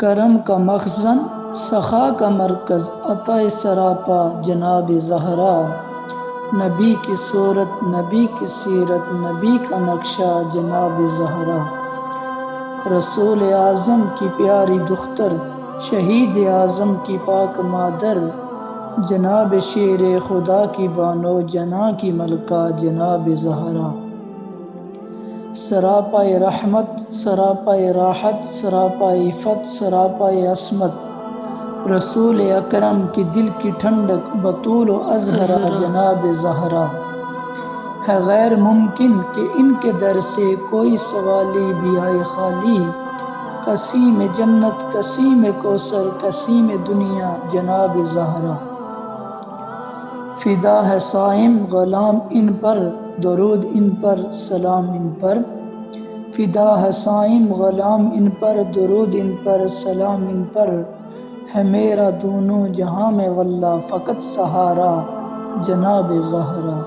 کرم کا مخزن، سخا کا مرکز، عطا سراپا جناب زہرا، نبی کی صورت، نبی کی سیرت، نبی کا نقشہ جناب زہرا، رسول اعظم کی پیاری دختر، شہید اعظم کی پاک مادر، جناب شیر خدا کی بانو جناں کی ملکہ جناب زہرا، سراپائے رحمت، سراپائے راحت، سراپائے عفت، سراپائے عصمت، رسول اکرم کی دل کی ٹھنڈک، بطول و ازہرا جناب زہرا، ہے غیر ممکن کہ ان کے در سے کوئی سوالی بھی آئے خالی، قصیم جنت، قصیم کوثر، قصیم دنیا جناب زہرا، فدا ہے صائم غلام ان پر، درود ان پر سلام ان پر، فدا ہے صائم غلام ان پر، درود ان پر سلام ان پر، ہے میرا دونوں جہاں میں واللہ فقط سہارا جناب زہرا۔